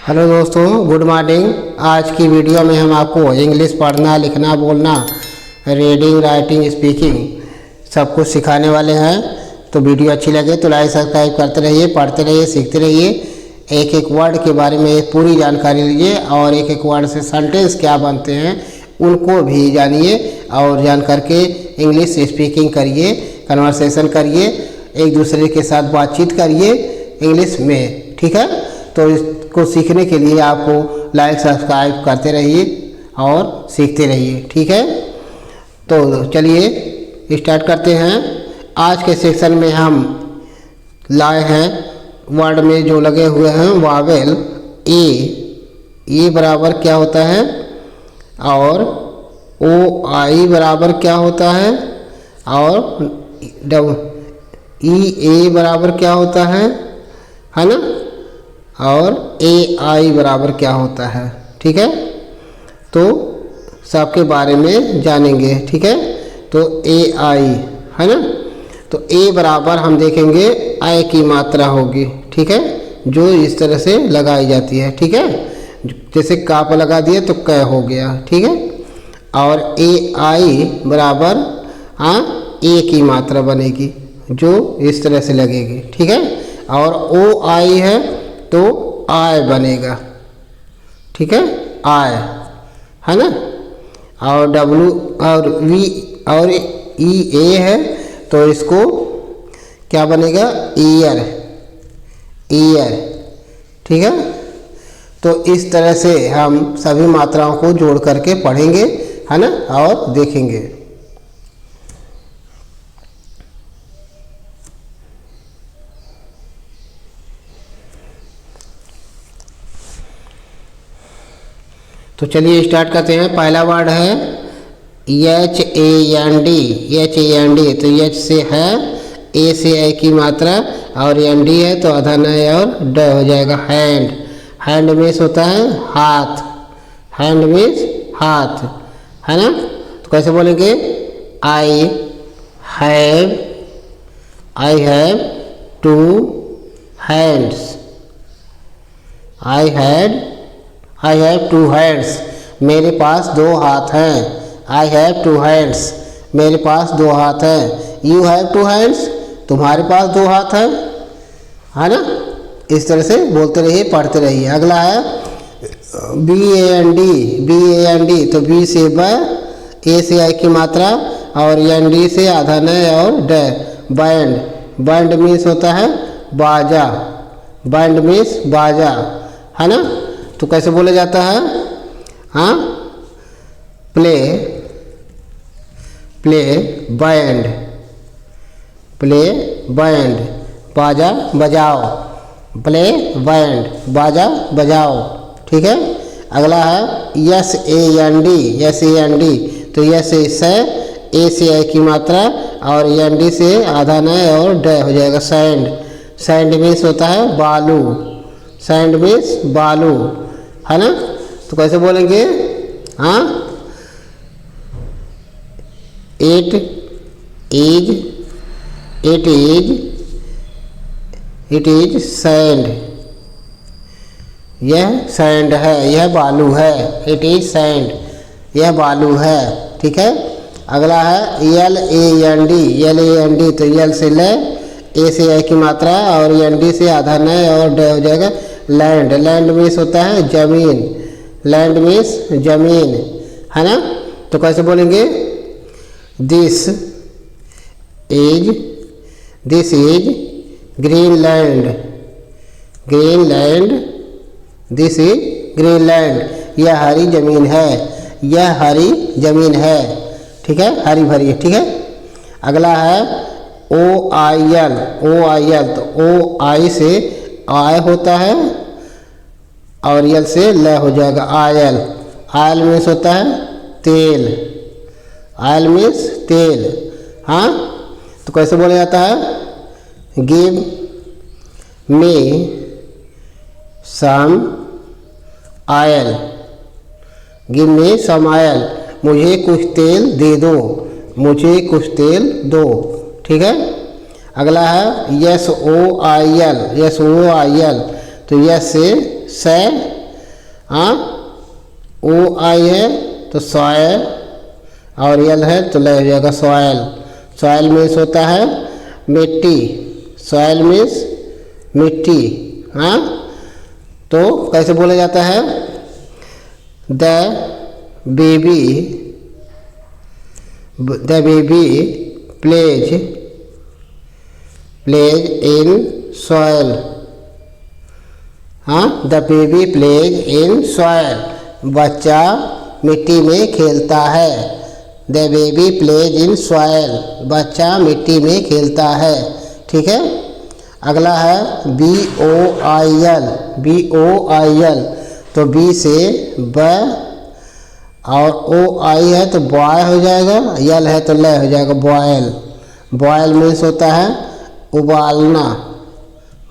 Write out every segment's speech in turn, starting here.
Hello दोस्तों, good morning. आज की वीडियो में हम आपको इंग्लिश पढ़ना, लिखना, बोलना, रीडिंग, राइटिंग, स्पीकिंग सब कुछ सिखाने वाले हैं। तो वीडियो अच्छी लगे तो लाइक सब्सक्राइब करते रहिए, पढ़ते रहिए, सीखते रहिए। एक एक वर्ड के बारे में पूरी जानकारी लीजिए और एक एक वर्ड से सेंटेंस क्या बनते हैं उनको भी जानिए और जान करके इंग्लिश स्पीकिंग करिए, कन्वर्सेशन करिए, एक दूसरे के साथ बातचीत करिए इंग्लिश में। ठीक है, तो इसको सीखने के लिए आपको लाइक सब्सक्राइब करते रहिए और सीखते रहिए। ठीक है, तो चलिए स्टार्ट करते हैं। आज के सेक्शन में हम लाए हैं वर्ड में जो लगे हुए हैं वावेल। ए बराबर क्या होता है और ओ आई बराबर क्या होता है और ए बराबर क्या होता है ना, और ए आई बराबर क्या होता है। ठीक है, तो सबके बारे में जानेंगे। ठीक है, तो ए आई है ना, तो ए बराबर हम देखेंगे आई की मात्रा होगी। ठीक है, जो इस तरह से लगाई जाती है। ठीक है, जैसे काप लगा दिए तो क हो गया। ठीक है, और ए आई बराबर ए की मात्रा बनेगी जो इस तरह से लगेगी। ठीक है, और ओ आई है तो आय बनेगा। ठीक है, आय है ना, और डब्लू और वी और ई ए है तो इसको क्या बनेगा, ईयर, ईयर। ठीक है, तो इस तरह से हम सभी मात्राओं को जोड़ करके पढ़ेंगे है ना और देखेंगे। तो चलिए स्टार्ट करते हैं। पहला वर्ड है H A N D. H A N D, तो एच से है, ए से ए की मात्रा और एन डी है तो आधा नए और ड हो जाएगा हैंड। हैंड मीन्स होता है हाथ, हैंड मीन्स हाथ है ना। तो कैसे बोलेंगे, I have two hands. I have two hands, मेरे पास दो हाथ हैं। आई हैव टू हैंड्स, मेरे पास दो हाथ हैं। यू हैव टू हैंड्स, तुम्हारे पास दो हाथ हैं है ना। इस तरह से बोलते रहिए, पढ़ते रहिए। अगला है बी ए एन डी, तो बी से ब, ए से आई की मात्रा और एन डी से आधा नए और ड, बैंड। बैंड मीन्स होता है बाजा, बैंड मीन्स बाजा है ना। तो कैसे बोला जाता है, प्ले बैंड, प्ले बैंड, बाजा बजाओ, प्ले बैंड, बाजा बजाओ। ठीक है, अगला है यस ए एन डी, तो यस से ए से आई की मात्रा और एन डी से आधा नए और ड हो जाएगा सैंड। सैंड मीन्स होता है बालू, सैंड मीन्स बालू है ना। तो कैसे बोलेंगे, इट इज सैंड, यह सैंड है, यह बालू है। इट इज सैंड, यह बालू है। ठीक है, अगला है एल ए एन डी, तो यल से ले, ए से आई की मात्रा और एन डी से आधा नए और ड हो जाएगा लैंड। लैंड मीन्स होता है जमीन, लैंड मीन्स जमीन है ना। तो कैसे बोलेंगे, this is Greenland, this is Greenland, यह हरी जमीन है, यह हरी जमीन है। ठीक है, हरी भरी। ठीक है, अगला है ओ आई एल, तो ओ आई से आय होता है और यल से ल हो जाएगा आयल। आयल मीन्स होता है तेल, आयल मीन्स तेल। तो कैसे बोला जाता है, गिव मी सम आयल, गिव मी सम आयल, मुझे कुछ तेल दे दो, मुझे कुछ तेल दो। ठीक है, अगला है यस ओ आई एल, तो यस से हाँ, ओ आई है तो सॉयल, और यल है तो लय हो जाएगा सॉयल। सॉयल मीन्स होता है मिट्टी, सॉयल मीन्स मिट्टी। हाँ, तो कैसे बोला जाता है? The baby plays in soil. हाँ, the baby plays in soil, बच्चा मिट्टी में खेलता है। The baby plays in soil, बच्चा मिट्टी में खेलता है। ठीक है। अगला है BOIL, BOIL, तो बी से ब और OI है तो बॉय हो जाएगा, यल है तो लय हो जाएगा बॉयल। बॉयल मीन्स होता है उबालना,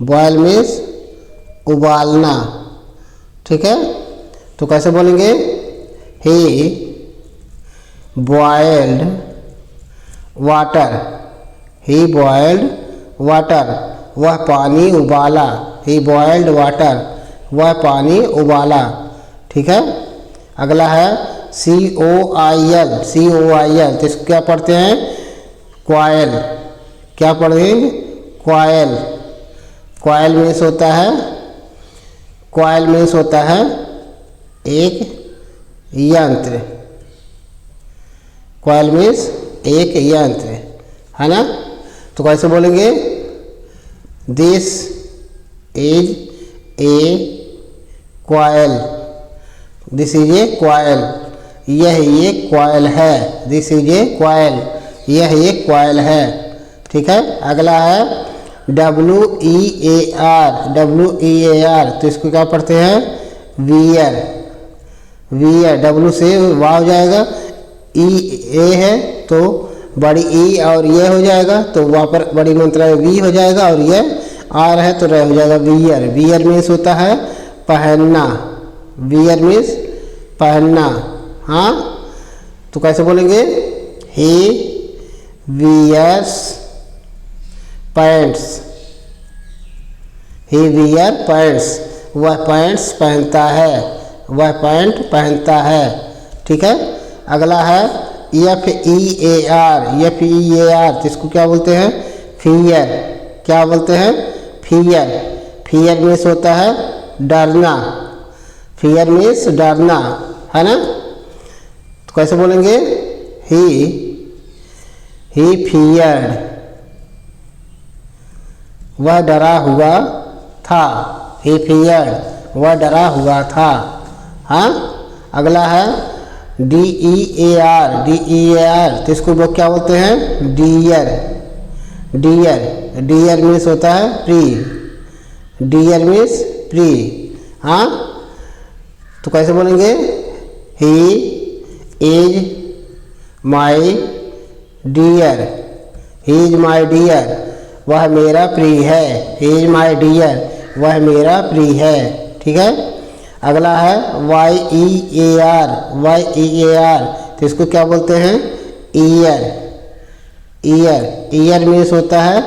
बॉयल मीन्स उबालना। ठीक है। तो कैसे बोलेंगे? ही बॉयल्ड वाटर, ही बॉयल्ड वाटर, वह पानी उबाला। ही बॉयल्ड वाटर, वह पानी उबाला। ठीक है। अगला है COIL, COIL, तो इसको क्या पढ़ते हैं? क्वाइल। क्या पढ़ेंगे? क्वाइल। क्वाइल मीन्स होता है, क्वाइल मीन्स होता है एक यंत्र। क्वाइल मीन्स एक यंत्र, है ना? तो कैसे बोलेंगे? This is a coil, this is a coil, यह एक क्वाइल है। दिस इज ए क्वाइल, यह एक क्वाइल है। ठीक है। अगला है WEAR, WEAR, तो इसको क्या पढ़ते हैं? वियर। वियर, W से वाह हो जाएगा, E है तो बड़ी E और ये हो जाएगा, तो वहाँ पर बड़ी मात्रा में V हो जाएगा, और ये R है तो रह हो जाएगा वियर। वियर मीन्स होता है पहनना, वियर मीन्स पहनना। हाँ, तो कैसे बोलेंगे? ही वियर्स पैंट्स, ही वियर पैंट्स, वह पैंट्स पहनता है, वह पैंट पहनता है। ठीक है। अगला है FEAR, FEAR, तो इसको क्या बोलते हैं? फियर। क्या बोलते हैं? फियर। फियर मीन्स होता है डरना, फियर मीन्स डरना, है ना? तो कैसे बोलेंगे? ही फियर्ड, वह डरा हुआ था। ही फियर्ड, वह डरा हुआ था। हाँ। अगला है DEAR, DEAR, तो इसको लोग क्या बोलते हैं? डियर। डियर, डियर मीन्स होता है प्री, डियर मीन्स प्री। हाँ, तो कैसे बोलेंगे? He is my dear, he is my dear, वह मेरा प्रिय है। ही इज माई डियर, वह मेरा प्रिय है। ठीक है। अगला है YEAR, YEAR, तो इसको क्या बोलते हैं? ईयर। ईयर, ईयर मीन्स होता है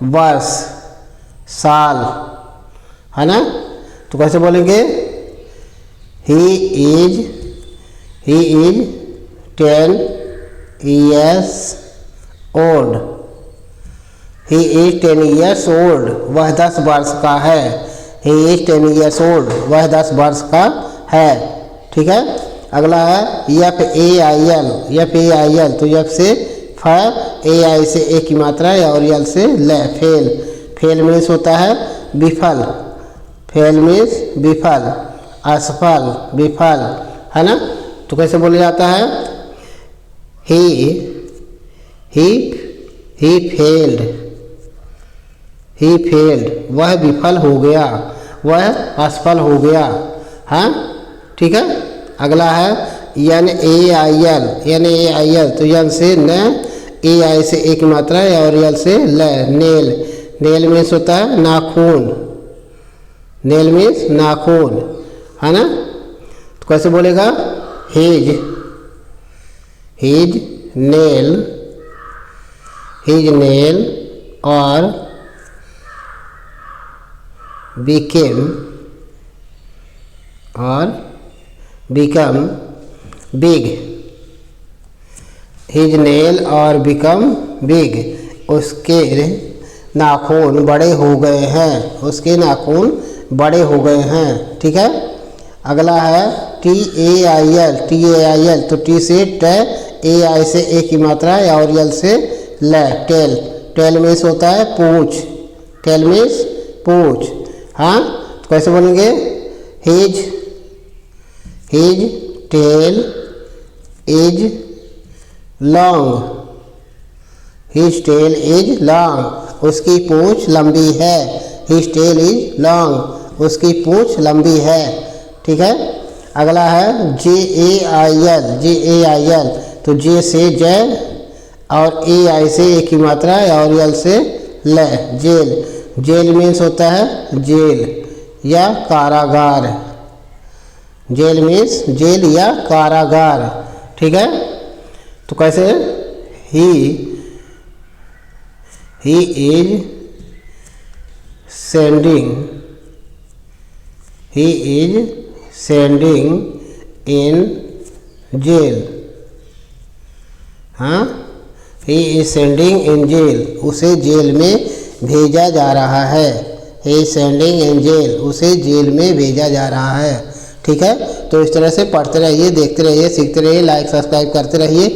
वर्ष, साल, है ना? तो कैसे बोलेंगे? He is 10 years old, he is 10 years old, वह 10 वर्ष का है। ही इज 10 years old, वह 10 वर्ष का है। ठीक है। अगला है FAIL, FAIL, तो F से फ, AI से ए की मात्रा है, और यल से ल, फेल। फेल मीन्स होता है विफल, फेल मीन्स विफल, असफल, विफल, है ना? तो कैसे बोला जाता है? ही फेल्ड, ही फेल्ड, वह विफल हो गया, वह असफल हो गया। हाँ, ठीक है। अगला है NAIL, NAIL, तो यन से न, AI से एक मात्रा है, और यल से ल, नेल। नेल मीन्स होता है नाखून, नेल मीन्स नाखून, है ना? तो कैसे बोलेगा? हिज नेल, हिज नेल, और became, और बिकम बिग, हिज नेल और बिकम बिग, उसके नाखून बड़े हो गए हैं, उसके नाखून बड़े हो गए हैं। ठीक है। अगला है TAIL, TAIL, तो टी से ट, AI से ए की मात्रा और यल से ल, टेल। टेल मीन्स होता है पूंछ, टेल मीन्स पूंछ। हाँ, तो कैसे बोलेंगे? His tail is long, his tail is long, उसकी पूंछ लंबी है। हिज टेल इज लॉन्ग, उसकी पूंछ लंबी है। ठीक है। अगला है JAIL, तो जे से जय और AI से ए की मात्रा और यल से ल, जेल। जेल मीन्स होता है जेल या कारागार, जेल मीन्स जेल या कारागार। ठीक है। तो कैसे? He is sending in jail. हाँ, he is sending in jail, उसे जेल में भेजा जा रहा है। He is sending in jail, उसे जेल में भेजा जा रहा है। ठीक है। तो इस तरह से पढ़ते रहिए, देखते रहिए, सीखते रहिए, लाइक सब्सक्राइब करते रहिए।